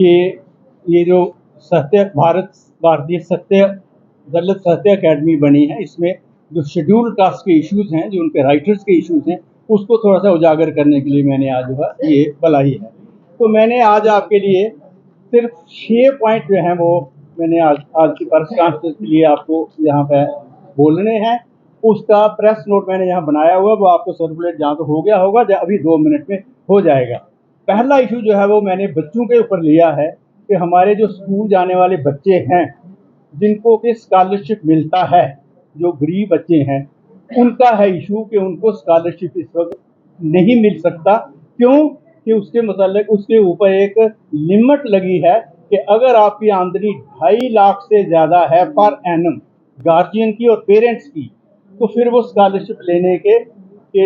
कि ये जो भारतीय सत्य दलित सत्य अकेडमी बनी है, इसमें जो शेड्यूल्ड कास्ट के इश्यूज हैं, जो उनके राइटर्स के इश्यूज हैं, उसको थोड़ा सा उजागर करने के लिए मैंने आज जो है ये बुलाई है। तो मैंने आज आपके लिए सिर्फ 6 पॉइंट जो हैं वो मैंने आज की प्रेस कॉन्फ्रेंस के लिए आपको यहाँ पे बोलने हैं। उसका प्रेस नोट मैंने यहाँ बनाया हुआ, वो आपको सर्कुलेट जहाँ तो हो गया होगा, अभी 2 मिनट में हो जाएगा। पहला इशू जो है वो मैंने बच्चों के ऊपर लिया है कि हमारे जो स्कूल जाने वाले बच्चे हैं, जिनको कि स्कॉलरशिप मिलता है, जो गरीब बच्चे हैं, उनका है इशू कि उनको स्कॉलरशिप इस वक्त नहीं मिल सकता। क्यों कि उसके मतलब उसके ऊपर एक लिमिट लगी है कि अगर आपकी आमदनी 2.5 लाख से ज़्यादा है पर एनम गार्जियन की और पेरेंट्स की, तो फिर वो स्कॉलरशिप लेने के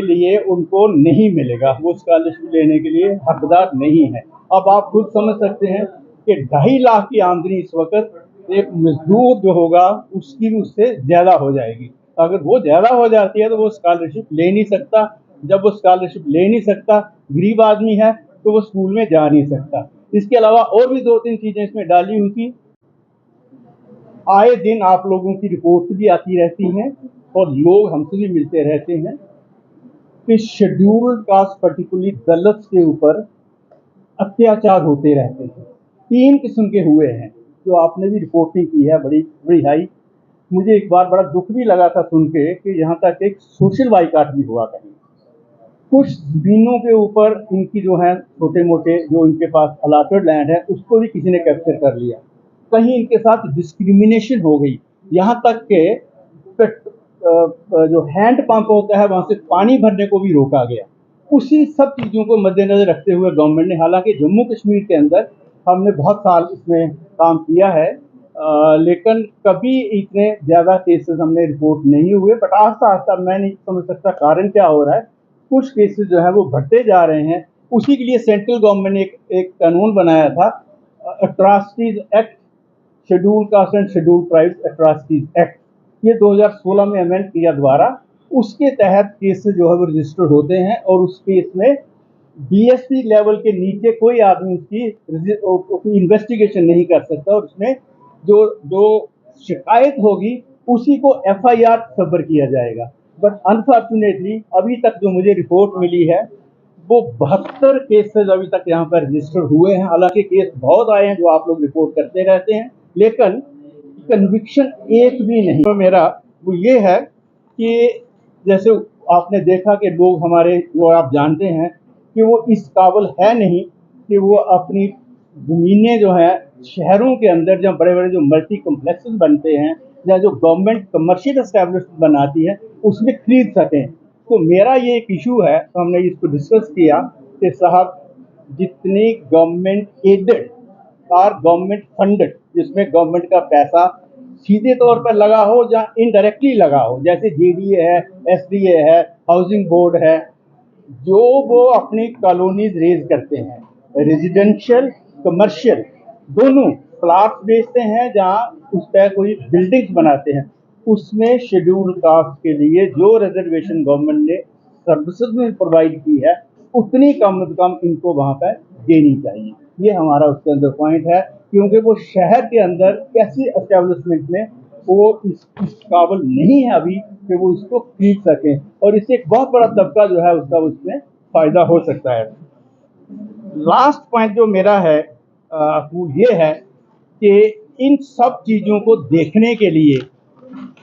लिए उनको नहीं मिलेगा, वो स्कॉलरशिप लेने के लिए हकदार नहीं है। अब आप खुद समझ सकते हैं कि 2.5 लाख की आमदनी इस वक्त एक मजदूर जो होगा उसकी भी उससे ज़्यादा हो जाएगी। अगर वो ज़्यादा हो जाती है तो वो स्कॉलरशिप ले नहीं सकता। जब वो स्कॉलरशिप ले नहीं सकता, गरीब आदमी है, तो वो स्कूल में जा नहीं सकता। इसके अलावा और भी 2-3 चीज़ें इसमें डाली हुई थी। आए दिन आप लोगों की रिपोर्ट भी आती रहती हैं और लोग हमसे भी मिलते रहते हैं कि शेड्यूल्ड कास्ट पर्टिकुलरली दलित के ऊपर अत्याचार होते रहते हैं। 3 किस्म के हुए हैं जो आपने भी रिपोर्टिंग की है, बड़ी बड़ी हाई। मुझे एक बार बड़ा दुख भी लगा था सुन के कि यहाँ तक एक सोशल बाइकाट भी हुआ कहीं। कुछ जमीनों के ऊपर इनकी जो है छोटे मोटे जो इनके पास अलाटेड लैंड है, उसको भी किसी ने कैप्चर कर लिया। कहीं इनके साथ डिस्क्रिमिनेशन हो गई, यहाँ तक के जो हैंड पंप होता है वहां से पानी भरने को भी रोका गया। उसी सब चीज़ों को मद्देनजर रखते हुए गवर्नमेंट ने, हालांकि जम्मू कश्मीर के अंदर हमने बहुत साल इसमें काम किया है, लेकिन कभी इतने ज़्यादा केसेस हमने रिपोर्ट नहीं हुए। बट आस्ता आस्ता मैं नहीं समझ सकता कारण क्या हो रहा है, कुछ केसेस जो है वो बढ़ते जा रहे हैं। उसी के लिए सेंट्रल गवर्नमेंट ने एक कानून बनाया था, atrocities act, schedule caste and schedule tribes atrocities act. ये 2016 में अमेंड किया द्वारा, उसके तहत केसेस जो है वो रजिस्टर्ड होते हैं और उस केस में बीएसपी लेवल के नीचे कोई आदमी उसकी इन्वेस्टिगेशन नहीं कर सकता, और उसमें जो जो शिकायत होगी उसी को एफआईआर सबर किया जाएगा। बट अनफॉर्चुनेटली अभी तक जो मुझे रिपोर्ट मिली है वो 72 केसेस अभी तक यहाँ पर रजिस्टर्ड हुए हैं। हालांकि केस बहुत आए हैं जो आप लोग रिपोर्ट करते रहते हैं, लेकिन कन्विक्शन एक भी नहीं। तो मेरा वो ये है कि जैसे आपने देखा कि लोग हमारे, जो आप जानते हैं कि वो इस काबिल है नहीं कि वो अपनी ज़मीनें जो है शहरों के अंदर जहाँ बड़े बड़े जो मल्टी कम्प्लेक्सेस बनते हैं, या जो गवर्नमेंट कमर्शियल एस्टेब्लिशमेंट बनाती है, उसमें खरीद सकें। तो मेरा ये एक इशू है, तो हमने इसको डिस्कस किया कि साहब जितनी गवर्नमेंट एडेड और गवर्नमेंट फंडेड, जिसमें गवर्नमेंट का पैसा सीधे तौर पर लगा हो या इनडायरेक्टली लगा हो, जैसे जेडीए है, एसडीए है, हाउसिंग बोर्ड है, जो वो अपनी कॉलोनीज रेज करते हैं, रेजिडेंशियल कमर्शियल दोनों प्लाट बेचते हैं, जहाँ उस पर कोई बिल्डिंग्स बनाते हैं, उसमें शेड्यूल कास्ट के लिए जो रिजर्वेशन गवर्नमेंट ने सर्विसेज में प्रोवाइड की है, उतनी कम से कम इनको वहाँ पर देनी चाहिए। ये हमारा उसके अंदर पॉइंट है, क्योंकि वो शहर के अंदर कैसी एस्टेब्लिशमेंट में वो इस काबिल नहीं है अभी कि वो इसको खरीद सकें, और इससे एक बहुत बड़ा तबका जो है उसका उसमें फायदा हो सकता है। लास्ट पॉइंट जो मेरा है वो ये है कि इन सब चीज़ों को देखने के लिए,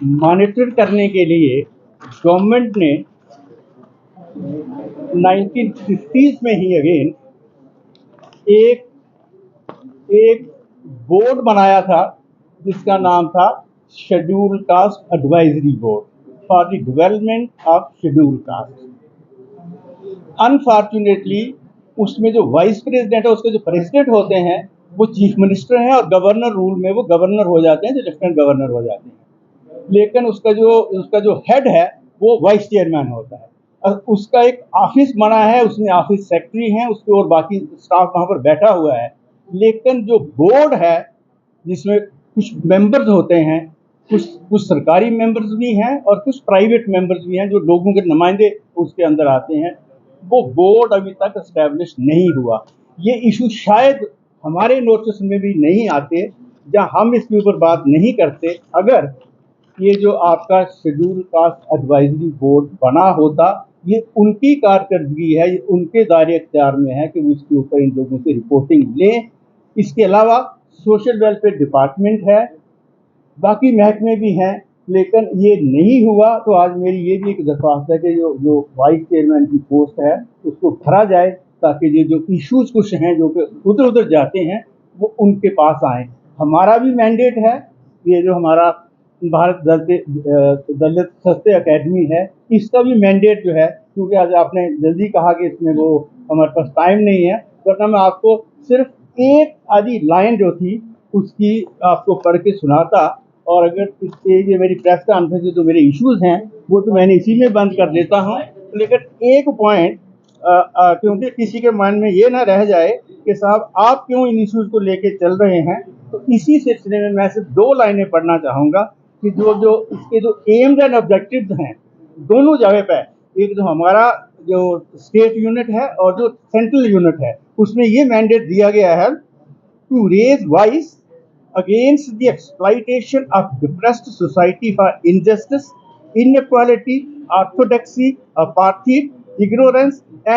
मॉनिटर करने के लिए गवर्नमेंट ने 1950s में ही अगेन एक बोर्ड बनाया था जिसका नाम था schedule caste advisory board for the development of schedule caste. Unfortunately उसमें जो वाइस प्रेसिडेंट है, उसके जो प्रेसिडेंट होते हैं वो चीफ मिनिस्टर हैं, और गवर्नर रूल में वो गवर्नर हो जाते हैं, जो लेफ्टिनेंट गवर्नर हो जाते हैं। लेकिन उसका जो हेड है वो वाइस चेयरमैन होता है, और उसका एक ऑफिस बना है, उसमें ऑफिस सेक्रेटरी हैं उसके, और बाकी स्टाफ वहाँ पर बैठा हुआ है। लेकिन जो बोर्ड है जिसमें कुछ मेंबर्स होते हैं, कुछ सरकारी मेंबर्स भी हैं और कुछ प्राइवेट मेंबर्स भी हैं, जो लोगों के नुमाइंदे उसके अंदर आते हैं, वो बोर्ड अभी तक एस्टेब्लिश नहीं हुआ। ये इशू शायद हमारे नोटिस में भी नहीं आते, जहाँ हम इसके ऊपर बात नहीं करते। अगर ये जो आपका शेड्यूल कास्ट एडवाइजरी बोर्ड बना होता, ये उनकी कारकर्दगी है, ये उनके दायरे इख्तियार में है कि वो इसके ऊपर इन लोगों से रिपोर्टिंग लें। इसके अलावा सोशल वेलफेयर डिपार्टमेंट है, बाकी महकमे भी हैं, लेकिन ये नहीं हुआ। तो आज मेरी ये भी एक दरख्वास्त है कि जो वाइस चेयरमैन की पोस्ट है उसको भरा जाए, ताकि ये जो इश्यूज कुछ हैं जो कि उधर उधर जाते हैं वो उनके पास आए। हमारा भी मैंडेट है, ये जो हमारा भारत दलित साहित्य अकेडमी है, इसका भी मैंडेट जो है, क्योंकि आज आपने जल्दी कहा कि इसमें वो हमारे पास टाइम नहीं है, वरना मैं आपको सिर्फ एक आधी लाइन जो थी उसकी आपको पढ़ के सुनाता। और अगर ये मेरी प्रेस कॉन्फ्रेंस जो मेरे इश्यूज हैं वो तो मैंने इसी में बंद कर देता हूँ, लेकिन एक पॉइंट क्योंकि किसी के मन में ये ना रह जाए कि साहब आप क्यों इन इश्यूज को लेके चल रहे हैं, तो इसी सिलसिले में मैं सिर्फ 2 लाइनें पढ़ना चाहूँगा कि जो इसके जो एम्स एंड ऑब्जेक्टिव्स हैं दोनों जगह पे, एक जो हमारा जो स्टेट यूनिट है और जो सेंट्रल यूनिट है, उसमें ये मैंडेट दिया गया है to raise voice against the exploitation of depressed society for injustice, inequality, orthodoxy, apartheid, ignorance, and